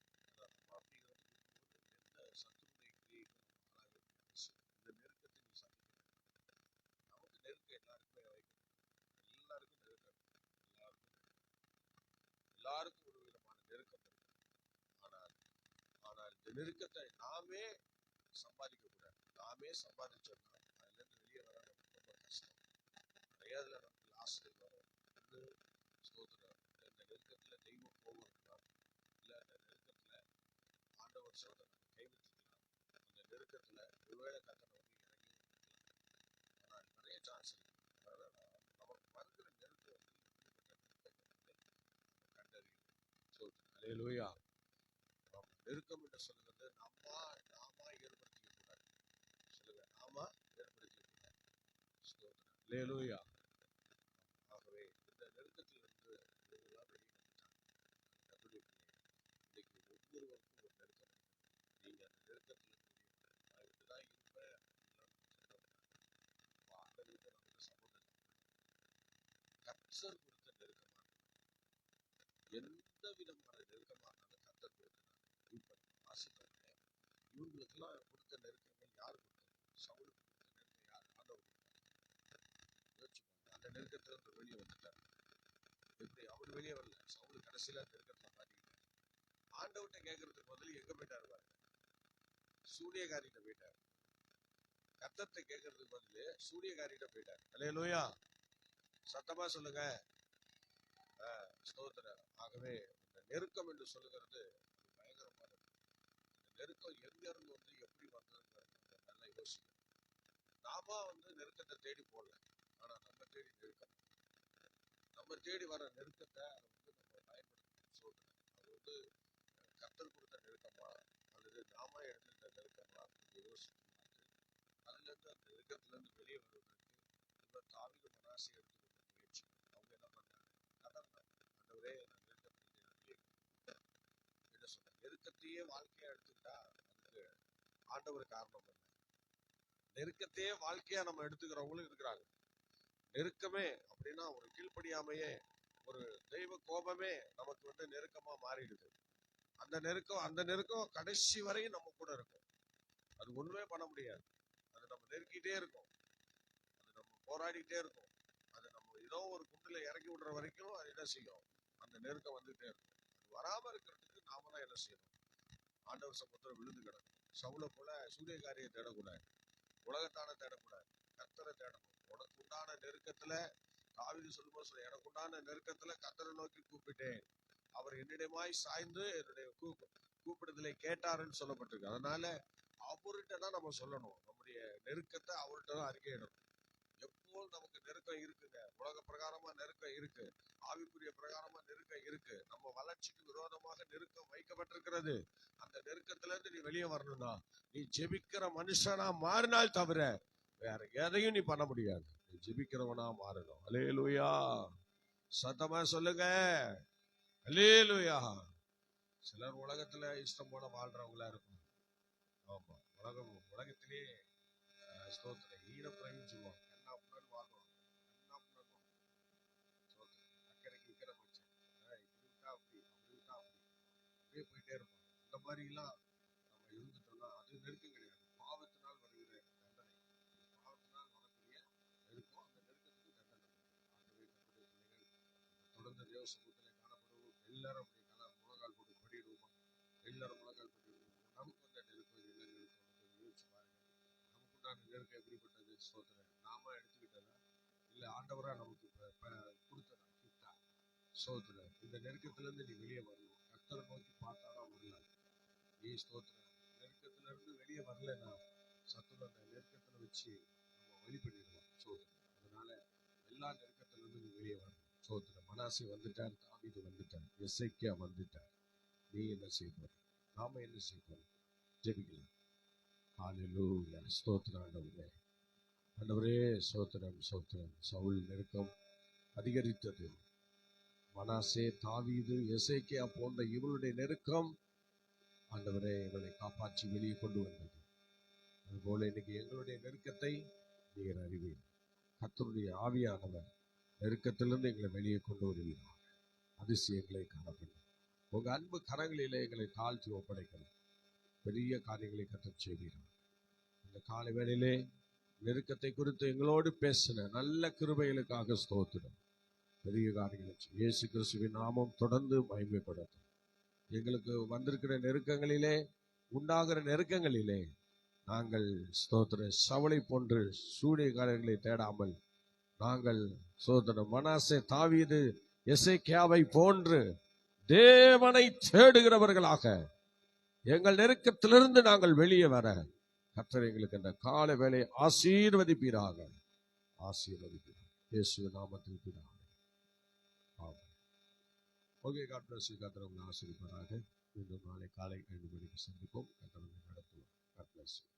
நமக்குள்ள நம்ம அப்படிங்கிறது எந்த சத்துருடைய கிரியைக்கும் நம்ம ஆளாக வேண்டிய அவசியம். இந்த நெருக்கத்தை நீ சந்திக்க வேண்டும். நமக்கு நெருக்கம் எல்லாருக்குமே வைக்கணும், எல்லாருக்கும் நெருக்கம், எல்லாருக்கும் ஒரு விதமான நெருக்கம் இருக்கு. ஆனால் இந்த நெருக்கத்தை நாமே சம்பாதிக்க கூடாது. நாமே சம்பாதிச்சோம்னா அதுல இருந்து வெளியே வர நமக்கு ரொம்ப கஷ்டம். நிறைய இதுல நெருக்கத்துல தெய்வம் கோபம் இருக்கலாம், இல்ல அந்த நெருக்கத்துல ஆண்டவர் சோதனை கைவிட்டுருக்கலாம், அந்த நெருக்கத்துல ஒருவேளை கத்தனை வந்து இறங்கி இருக்கலாம். ஆனால் நிறைய சான்ஸ் இருக்கு. அதனால நமக்கு வருகிற நெருக்கம் வந்து இப்படிப்பட்ட நெருக்கம் வந்து நம்ம கண்டறியும். சோதனை அல்லேலூயா. நெருக்கம் என்று சொல்லுகிறது நாம ஏற்படுத்திக்க கூடாது. சொல்லுங்க, நாம ஏற்படுத்திக்க கூடாது. ஸ்தோத்திரம் அல்லேலூயா. ஆகவே இந்த நெருக்கத்திலிருந்து இவங்கெல்லாம் வெளியே வந்துட்டாங்க. கர்த்தருடைய பிள்ளைகள், இன்னைக்கு ஒவ்வொருவருக்கும் ஒரு நெருக்கம் இருக்கு. நீங்க அந்த நெருக்கத்திலிருந்து நான் இப்படிதான் இருப்பேன் அப்படின்லாம் நம்ம சொல்ல வேண்டாம். ஆண்டவருக்கு நமக்கு சம்பந்தம் கர்த்தர் கொடுத்த நெருக்கமா எந்த விதமான நெருக்கமா இருந்தாலும் கர்த்தர் கொடுத்தது. இப்ப வாசித்தவங்க இவங்களுக்கெல்லாம் கொடுத்த நெருக்கங்கள் யாரு கொடுத்தது? சவுலுக்கு கொடுத்த நெருக்கம் யாரு? ஆண்டவர் கொடுத்தார். யோசிச்சுப்பாங்க. அந்த நெருக்கத்துல இருந்து வெளியே வந்துட்டார். எப்படி அவர் வெளியே வரல, சவுலு கடைசியில நெருக்கத்துல மாட்டிக்கிட்டார். ஆண்டவர்கிட்ட கேட்கறதுக்கு பதில் எங்க போயிட்டாரு பாருங்க, சூரியகாரிட்ட போயிட்டார். கர்த்தர்ட்ட கேட்கறதுக்கு பதில் சூரியகாரிட்ட போயிட்டார். அல்லேலூயா. சத்தமா சொல்லுங்க. ஸ்தோத்திரம். ஆகவே இந்த நெருக்கம் என்று சொல்லுகிறது பயங்கரமானது. இந்த நெருக்கம் எங்க இருந்து வந்து எப்படி வந்ததுங்கிறது நல்லா யோசிக்கணும். நாம வந்து நெருக்கத்தை தேடி போடல, ஆனா நம்ம தேடி நெருக்கம், நம்ம தேடி வர நெருக்கத்தை அதை வந்து நம்ம பயன்படுத்தணும். சோதனை அது வந்து கர்த்தர் கொடுத்த நெருக்கமா அல்லது நாம எடுத்துக்கிட்ட நெருக்கமா கொஞ்சம் யோசிச்சு பார்த்து அதுல இருந்து அந்த நெருக்கத்துல இருந்து வெளியே வருவதற்கு இவர் தாவீது மனாசே எடுத்துக்கொண்ட முயற்சி. அவங்க என்ன பண்ணாங்க? கடந்தாங்க. ஆண்டவரே, நான் நெருக்கத்திலிருந்து என்ன சொன்ன நெருக்கத்தையே வாழ்க்கையா எடுத்துக்கிட்டா அதுக்கு ஆண்டவர் காரணம் இல்லை. நெருக்கத்தையே வாழ்க்கையா நம்ம எடுத்துக்கிறவங்களும் இருக்கிறாங்க. நெருக்கமே அப்படின்னா ஒரு கீழ்ப்படியாமையே, ஒரு தெய்வ கோபமே நமக்கு வந்து நெருக்கமா மாறிடுது. அந்த நெருக்கம் கடைசி வரையும் நம்ம கூட இருக்கும். அது ஒண்ணுமே பண்ண முடியாது. அது நம்ம நெருக்கிட்டே இருக்கும், அது நம்ம போராடிட்டே இருக்கும், அது நம்ம ஏதோ ஒரு குண்டுல இறக்கி விடுற வரைக்கும் அது என்ன செய்யும்? அந்த நெருக்கம் வந்துட்டே இருக்கும். அது வராம இருக்கிறதுக்கு நாம தான் என்ன செய்யணும்? ஆண்டவர் சமூகத்துல விழுந்து கிடக்கணும். சவுலை போல சூரியகாரியை தேடக்கூடாது, உலகத்தான தேடக்கூடாது, கர்த்தரை தேடணும். உனக்கு உண்டான நெருக்கத்துல தாவீது சொல்லும்போது சொல்ல, எனக்கு உண்டான நெருக்கத்துல கர்த்தரை நோக்கி கூப்பிட்டேன், அவர் என்னிடமாய் சாய்ந்து என்னுடைய கூப்பிடுதலை கேட்டாருன்னு சொல்லப்பட்டிருக்கு. அதனால அவர்கிட்ட தான் நம்ம சொல்லணும். நம்முடைய நெருக்கத்தை அவர்கிட்ட தான் அறிக்கையிடணும். எப்போ நமக்கு நெருக்கம் இருக்குங்க, உலக பிரகாரமா நெருக்கம் இருக்கு, ஆவிக்குரிய பிரகாரமா நெருக்கம் இருக்கு, நம்ம வளர்ச்சிக்கு விரோதமாக நெருக்கம் வைக்கப்பட்டிருக்கிறது. அந்த நெருக்கத்துல இருந்து நீ வெளியே வரணும்னா நீ ஜெபிக்கிற மனுஷனா மாறினால் தவிர வேற எதையும் நீ பண்ண முடியாது. நீ ஜெபிக்கிறவனா மாறணும். அல்லேலூயா. சத்தமா சொல்லுங்க. அல்லேலூயா. சிலர் உலகத்துல இஷ்டம் போல வாழ்றவங்களா இருக்கும். ஆமா, உலகத்திலே ஸ்தோத்திரம் ஈனப்பிரவின்னு சொல்லுவாங்க. கண்ணா புண்ணான்னு வாழ்வாங்க, கண்ணா புண்ணான்னு அக்கறைக்கு இக்கரை போச்சு, இப்படி விட்டா அப்படி, அப்படி விட்டா அப்படி, அப்படியே போயிட்டே இருப்பாங்க. அந்த மாதிரி எல்லாம் நம்ம இருந்துட்டோம்னா அது நெருக்கம் கிடையாது. பாவத்தினால் வருகிற தண்டனை, பாவத்தினால் வரக்கூடிய நெருக்கம், அந்த நெருக்கத்துக்கு தண்டனை. ஆகவே கர்த்தருடைய பிள்ளைகள் தொடர்ந்து தேவ சமூகத்திலே காணப்படுவோம். எல்லாரும் அப்படி முழங்கால் போட்டு படிடுவோமா? எல்லாரும் முழங்கால் படிடுவோம். நமக்கு வந்த நெருக்கம் என்ன நெருக்கம் யோசிச்சு பாருங்க. நமக்கு உண்டான நெருக்கம் எப்படிப்பட்டது? ஸ்தோத்திரம். நாம எடுத்துக்கிட்டதா இல்ல ஆண்டவரா நமக்கு கொடுத்ததா கிஃப்டா? ஸ்தோத்திரம். இந்த நெருக்கத்திலிருந்து நீ வெளியே வரணும். கர்த்தரை நோக்கி பார்த்தாதான் வரலாம். நீ ஸ்தோத்திரம் நெருக்கத்துல இருந்து வெளியே வரலன்னா சத்துரு அந்த நெருக்கத்துல வச்சு நம்ம வழி பண்ணிடுவோம். ஸ்தோத்திரம். அதனால எல்லா நெருக்கத்துல இருந்து நீ வெளியே வரணும். ஸ்தோத்திரம். மனாசே வந்துட்டார், தாவீது வந்துட்டார், எசேக்கியா வந்துட்டார். நீ என்ன செய்ய போற? நாம என்ன செய்ய போறோம்? ஜெபிக்கலாம். ஹல்லேலூயா. ஸ்தோத்திரம் ஆண்டவரே. ஆண்டவரே ஸ்தோத்திரம், ஸ்தோத்திரம். சவுல் நெருக்கம் அதிகரித்தது. மனாசே, தாவீது, எசேக்கியா போன்ற இவருடைய நெருக்கம் ஆண்டவரே எங்களை காப்பாற்றி வெளியே கொண்டு வந்தது. அதுபோல இன்னைக்கு எங்களுடைய நெருக்கத்தை நீர் அறிவீர். கர்த்தருடைய ஆவியானவர் நெருக்கத்திலிருந்து எங்களை வெளியே கொண்டு வருவீர்கள். அதிசயங்களை காணப்படும். உங்க அன்பு கரங்களிலே எங்களை தாழ்த்தி ஒப்படைக்கணும். பெரிய காரியங்களை கர்த்தர் செய்வீர்கள். இந்த காலை வேளையிலே நெருக்கத்தை குறித்து எங்களோடு பேசின நல்ல கிருபைகளுக்காக ஸ்தோத்திரம். பெரிய காரியங்களை இயேசு கிறிஸ்துவின் நாமம் தொடர்ந்து மகிமைப்படட்டும். எங்களுக்கு வந்திருக்கிற நெருக்கங்களிலே, உண்டாகிற நெருக்கங்களிலே நாங்கள் ஸ்தோத்திர சவலை போன்று சூரியகாரர்களை தேடாமல் நாங்கள் ஸ்தோத்திரம் மனாசே, தாவீது, எசேக்கியாவை போன்று தேவனை தேடுகிறவர்களாக எங்கள் நெருக்கத்திலிருந்து நாங்கள் வெளியே வர கர்த்தர் எங்களுக்கு இந்த கால வேளை ஆசீர்வதிப்பீராக. இயேசுவின் நாமத்தில் பிதாவே. Amen. Okay, God bless you. கர்த்தர் உங்களை ஆசீர்வதிப்பாராக. மீண்டும் நாளை காலை 5 மணிக்கு சந்திப்போம். கர்த்தர் உங்களை நடத்துவார். God bless you.